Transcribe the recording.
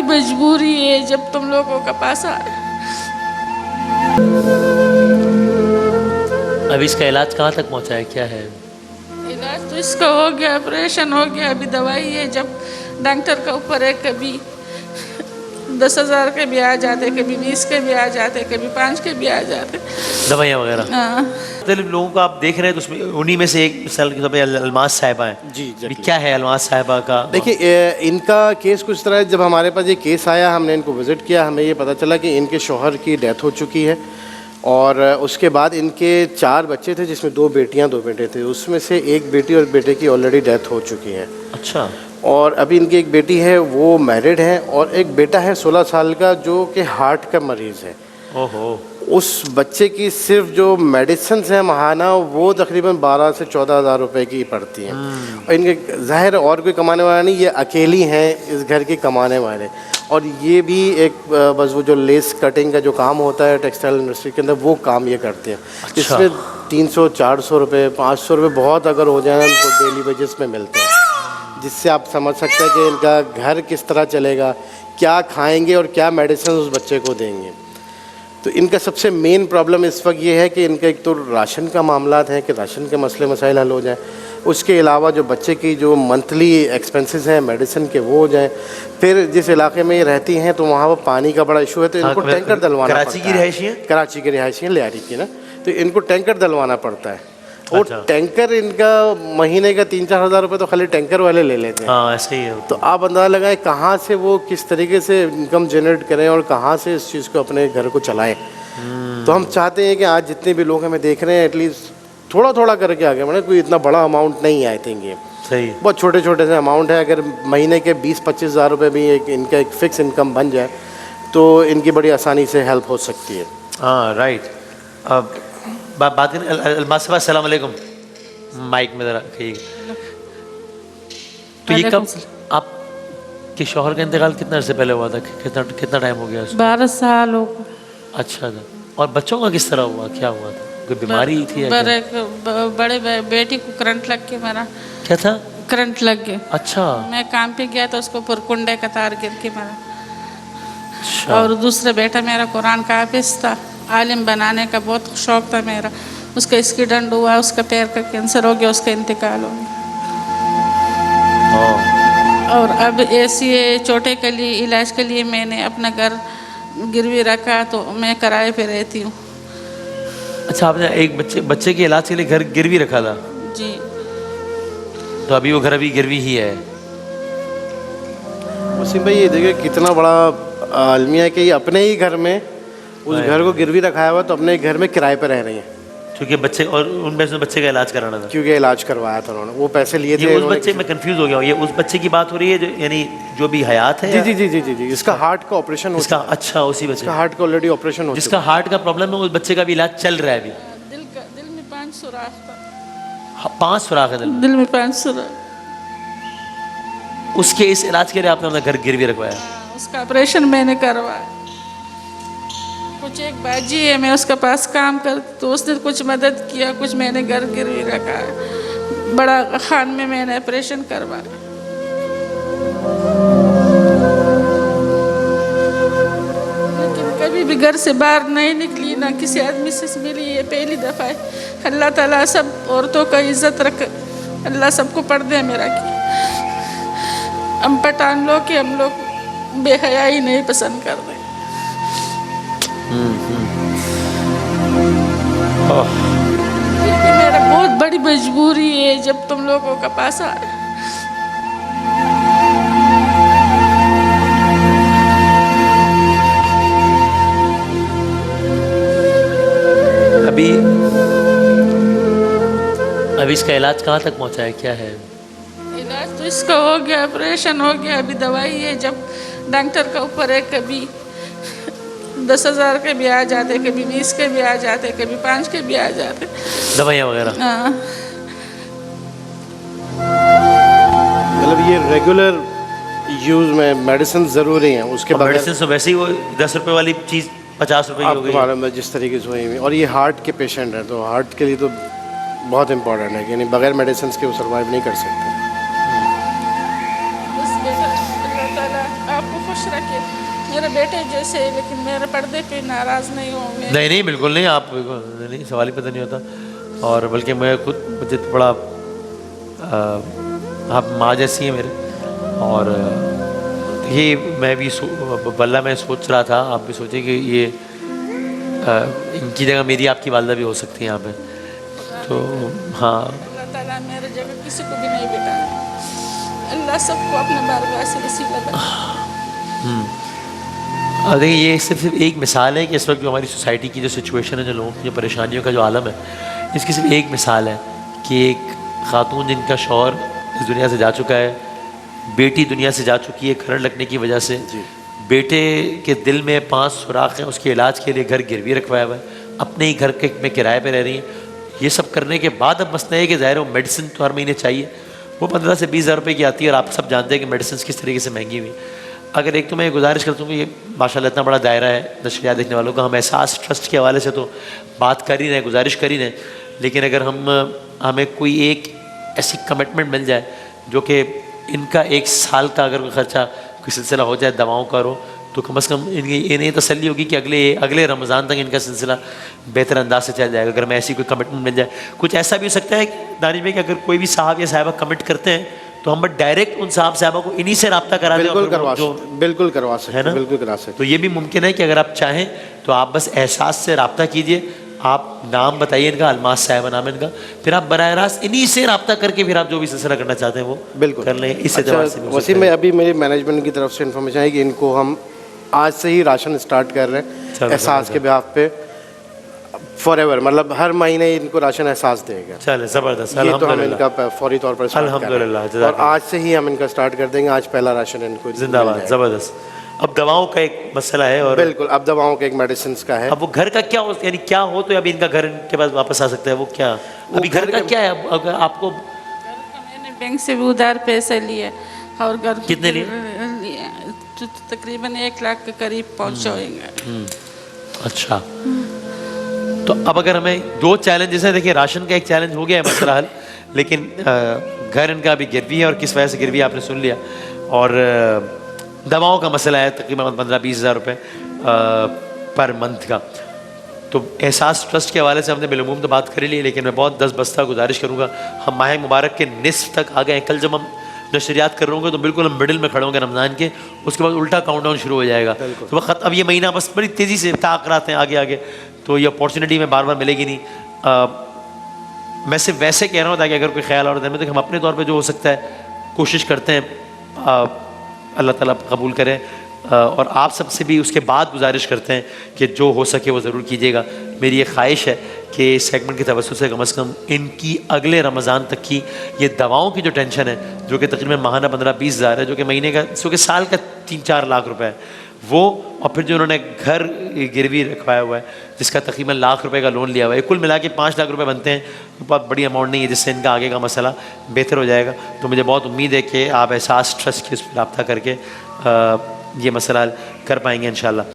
बड़ी मजबूरी है जब तुम लोगों का पास आए। अभी इसका इलाज कहाँ तक पहुँचा है, क्या है? इलाज तो इसका हो गया, ऑपरेशन हो गया, अभी दवाई है। जब डॉक्टर का ऊपर है, कभी 10,000 के भी आ जाते, कभी 20 के भी आ जाते, कभी 5 के भी आ जाते। दवाइयाँ वगैरह। हाँ। मतलब लोगों को आप देख रहे हैं तो उसमें उन्हीं में से एक मिसाल के तौर पे अलमास साहिबा हैं। जी अभी exactly। क्या है अलमास साहिबा का? देखिए इनका केस कुछ तरह है। जब हमारे पास ये केस आया, हमने इनको विज़िट किया, हमें ये पता चला कि इनके शौहर की डेथ हो चुकी है और उसके बाद इनके 4 बच्चे थे, जिसमें 2 बेटियां 2 बेटे थे। उसमें से एक बेटी और बेटे की ऑलरेडी डेथ हो चुकी है। अच्छा। और अभी इनकी एक बेटी है, वो मैरिड है, और एक बेटा है 16 साल का जो कि हार्ट का मरीज़ है। ओहो। उस बच्चे की सिर्फ जो मेडिसिन है महाना, वो तकरीबन 12 से 14,000 रुपए की पड़ती हैं। और इनके ज़ाहिर और कोई कमाने वाला नहीं, ये अकेली हैं इस घर के कमाने वाले। और ये भी एक बस वो जो लेस कटिंग का जो काम होता है टेक्सटाइल इंडस्ट्री के अंदर, वो काम ये करते हैं। अच्छा। इसमें 300-400 रुपये 500 रुपये बहुत अगर हो जाए ना, उनको डेली वेजेस में मिलते हैं, जिससे आप समझ सकते हैं कि इनका घर किस तरह चलेगा, क्या खाएंगे और क्या मेडिसिन उस बच्चे को देंगे। तो इनका सबसे मेन प्रॉब्लम इस वक्त ये है कि इनका एक तो राशन का मामला है कि राशन के मसले मसाइल हल हो जाए, उसके अलावा जो बच्चे की जो मंथली एक्सपेंसेस हैं मेडिसिन के, वो हो जाए। फिर जिस इलाके में ये रहती हैं तो वहाँ पर पानी का बड़ा इशू है, तो इनको टैंकर डलवाना पड़ता है। कराची की रिहायशी है? कराची की रिहायशी है, लियारी की ना, तो इनको टैंकर डलवाना पड़ता है। और अच्छा। टैंकर इनका महीने का 3-4 हज़ार रुपये तो खाली टैंकर वाले ले लेते हैं। हाँ ऐसे ही है। तो आप अंदाज़ा लगाएं कहाँ से वो किस तरीके से इनकम जनरेट करें और कहाँ से इस चीज़ को अपने घर को चलाएं। तो हम चाहते हैं कि आज जितने भी लोग हमें देख रहे हैं, एटलीस्ट थोड़ा थोड़ा करके आगे बढ़े। कोई इतना बड़ा अमाउंट नहीं है, आई थिंक ये सही। बहुत छोटे छोटे से अमाउंट है। अगर महीने के 20-25 हज़ार रुपये भी एक इनका एक फ़िक्स इनकम बन जाए तो इनकी बड़ी आसानी से हेल्प हो सकती है। हाँ राइट। अब बात अलमास साहिबा, अस्सलाम वालेकुम। माइक में ज़रा कहिएगा। तो ये कब आपके शौहर का इंतकाल कितना अर्से पहले हुआ था? कितना टाइम हो गया उसको? 12 साल हो गए। अच्छा था। और बच्चों का किस तरह हुआ, क्या हुआ था? कोई बीमारी थी या क्या? बड़े बेटी को करंट लग के मरा। क्या था? करंट लग गया। अच्छा। मैं काम पे गया तो उसको पुरकुंडे का तार गिर के मरा। अच्छा। और दूसरा बेटा मेरा कुरान का हाफिज था, आलिम बनाने का बहुत शौक था मेरा। उसका एक्सीडेंट हुआ, उसका पैर का कैंसर हो गया, उसका इंतकाल हो गया। और अब ऐसी चोटे के लिए इलाज के लिए मैंने अपना घर गिरवी रखा, तो मैं किराए पे रहती हूँ। अच्छा, आपने एक बच्चे के इलाज के लिए घर गिरवी रखा था? जी। तो अभी वो घर अभी गिरवी ही है? वसीम भाई, ये देखिए कितना बड़ा आलमिया है कि ये अपने ही घर में उस घर को गिरवी रखाया हुआ, तो अपने घर में किराए पर रह रही हैं। क्योंकि बच्चे, और उनमें से बच्चे का इलाज कराना था। क्योंकि इलाज करवाया था उन्होंने, वो पैसे लिए थे। ये उस बच्चे, मैं कंफ्यूज हो गया हूँ, ये उस बच्चे की बात हो रही है जो यानी जो भी हयात है? जी जी जी जी जी जी, इसका हार्ट का ऑपरेशन हो इसका? चुका है। अच्छा, उसी बच्चे इसका हार्ट का ऑलरेडी ऑपरेशन हो जिसका हार्ट का प्रॉब्लम है, उस बच्चे का भी इलाज चल रहा है अभी? दिल में 5 सुराख था। 5 सुराख है दिल में 5 सुराख। उसके इस इलाज के लिए आपने अपना घर गिरवी रखवाया? उसका ऑपरेशन मैंने करवाया। कुछ एक बाजी है, मैं उसके पास काम कर, तो उसने कुछ मदद किया, कुछ मैंने घर गिरवी रखा है। बड़ा खान में मैंने ऑपरेशन करवाया। लेकिन कभी भी घर से बाहर नहीं निकली, ना किसी आदमी से मिली, ये पहली दफ़ा है। अल्लाह ताला सब औरतों का इज्जत रख, अल्लाह सबको पर्दे में रखे। हम पठान लोग के, हम लोग बेहयाई नहीं पसंद करते। मेरा बहुत बड़ी मजबूरी है जब तुम लोगों का पास आए। अभी इसका इलाज कहाँ तक पहुँचा है, क्या है? इलाज तो इसका हो गया, ऑपरेशन हो गया, अभी दवाई है। जब डॉक्टर का ऊपर है, कभी 10,000 के भी आ जाते, कभी 20 के भी आ जाते, कभी 5 के भी आ जाते। दवाइयाँ वगैरह? हाँ। मतलब ये रेगुलर यूज़ में मेडिसिन ज़रूरी हैं, उसके बाद मेडिसिन तो वैसे ही वो 10 रुपये वाली चीज़ 50 रुपये की हो आपको गई। मालूम है जिस तरीके से हुई हुई। और ये हार्ट के पेशेंट हैं, तो हार्ट के लिए तो बहुत इंपॉर्टेंट है कि नहीं, बगैर मेडिसिन के वो सर्वाइव नहीं कर सकते। बस बेटा, अल्लाह ताला आपको खुश खुश रखे, मेरे बेटे जैसे है, लेकिन मेरे पर्दे पे नाराज़ नहीं होंगे। नहीं नहीं बिल्कुल नहीं, आप बिल्कुल नहीं, सवाल ही पता नहीं होता। और बल्कि मैं खुद मुझे तो बड़ा आप माँ जैसी हैं मेरे। और ये मैं भी बल्ला मैं सोच रहा था, आप भी सोचे कि ये इनकी जगह मेरी आपकी वालदा भी हो सकती है यहाँ पे। तो हाँ, अल्लाह ताला मेरे जगह किसी को भी नहीं बिठाना, अल्लाह सबको अपने बारगाह से वसीला बना। और देखिए ये सिर्फ एक मिसाल है कि इस वक्त जो हमारी सोसाइटी की जो सिचुएशन है, जो लोगों की जो परेशानियों का जो आलम है, इसकी सिर्फ एक मिसाल है कि एक खातून जिनका शौहर इस दुनिया से जा चुका है, बेटी दुनिया से जा चुकी है करंट लगने की वजह से, बेटे के दिल में 5 सुराख हैं, उसके इलाज के लिए घर गिरवी रखवाया हुआ है, अपने ही घर के में किराए पे रह रही हैं। ये सब करने के बाद अब मसला है कि ज़ाहिर वो मेडिसिन तो हर महीने चाहिए, वो 15 से 20 हज़ार रुपये की आती है। और आप सब जानते हैं कि मेडिसिन किस तरीके से महंगी हुई। अगर एक तो मैं गुजारिश करता हूँ कि ये माशाल्लाह इतना बड़ा दायरा है नशरियात देखने वालों का, हम एहसास ट्रस्ट के हवाले से तो बात कर ही रहे, गुजारिश कर ही रहे, लेकिन अगर हमें कोई एक ऐसी कमिटमेंट मिल जाए जो कि इनका 1 साल का अगर कोई ख़र्चा कोई सिलसिला हो जाए दवाओं का हो, तो कम से कम इन्हें तसल्ली होगी कि अगले रमज़ान तक इनका सिलसिला बेहतर अंदाज से चल जाएगा। अगर मैं ऐसी कोई कमिटमेंट मिल जाए, कुछ ऐसा भी हो सकता है दानिश भाई कि अगर कोई भी साहब या साहिबा कमिट करते हैं तो हम डायरेक्ट उन साहब साहिबा को इन्हीं से रब्ता करा दें। बिल्कुल करवा सकते है ना, बिल्कुल करा सकते। तो ये भी मुमकिन है कि अगर आप चाहें तो आप बस एहसास से रब्ता कीजिए, आप नाम बताइए इनका, अलमास साहिबा नाम है इनका, फिर आप बराह रास्त इन्हीं से रब्ता करके फिर आप जो भी सिलसिला करना चाहते हैं वो बिल्कुल कर लें। इस अच्छा, वसीम में अभी मेरी मैनेजमेंट की तरफ से इन्फॉर्मेशन है कि इनको हम आज से ही राशन स्टार्ट कर रहे हैं एहसास के बिहाफ पे, फॉरएवर, मतलब हर महीने इनको राशन एहसास देगा। चले ज़बरदस्त, ये तो हम इनका फौरी तौर पर अल्हम्दुलिल्लाह, और आज से ही हम इनका स्टार्ट कर देंगे। आज पहला राशन इनको जिंदाबाद, ज़बरदस्त। अब दवाओं का एक मसला है, और बिल्कुल अब दवाओं का एक मेडिसिन का है। अब वो घर का क्या हो, यानी क्या हो तो अभी इनका घर इनके पास वापस आ सकता है, वो क्या अभी घर का क्या है? अगर आपको मैंने बैंक से भी उधार पैसे लिए और घर कितने लिए? तो तकरीबन 1 लाख के करीब पहुँचाएंगे। अच्छा, तो अब अगर हमें 2 चैलेंजेस हैं, देखिए राशन का एक चैलेंज हो गया है मसला हल, लेकिन घर इनका अभी गिरवी है और किस वजह से गिरवी आपने सुन लिया, और दवाओं का मसला है तकरीबन 15-20 हज़ार रुपये पर मंथ का। तो एहसास ट्रस्ट के हवाले से हमने बिलूम तो बात कर ली, लेकिन मैं बहुत 10 बस्ता गुजारिश करूँगा, हम माह मुबारक के निस्फ तक आ गए हैं। कल जब हम नशरियात कर रहे होंगे तो बिल्कुल हम मिडिल में खड़े होंगे रमज़ान के, उसके बाद उल्टा काउंटडाउन शुरू हो जाएगा। तो वक्त अब ये महीना बस बड़ी तेज़ी से ताक रहे हैं आगे आगे, तो ये अपॉर्चुनिटी में बार बार मिलेगी नहीं। मैं सिर्फ वैसे कह रहा हूँ ताकि अगर कोई ख्याल और दिन में, तो हम अपने तौर पे जो हो सकता है कोशिश करते हैं, अल्लाह ताला कबूल करे। और आप सबसे भी उसके बाद गुजारिश करते हैं कि जो हो सके वो ज़रूर कीजिएगा। मेरी ये ख्वाहिश है कि इस सेगमेंट की तवज्जो से कम इनकी अगले रमज़ान तक की ये दवाओं की जो टेंशन है, जो कि तकरीबन माहाना 15-20 हज़ार है, जो कि महीने का, जो कि साल का 3-4 लाख रुपए है वो, और फिर जो उन्होंने घर गिरवी रखवाया हुआ है जिसका तकरीबन लाख रुपए का लोन लिया हुआ है, कुल मिला के 5 लाख रुपए बनते हैं। बहुत बड़ी अमाउंट नहीं है जिससे इनका आगे का मसला बेहतर हो जाएगा। तो मुझे बहुत उम्मीद है कि आप एहसास ट्रस्ट के उस पर रब्ता करके ये मसला कर पाएंगे इंशाल्लाह।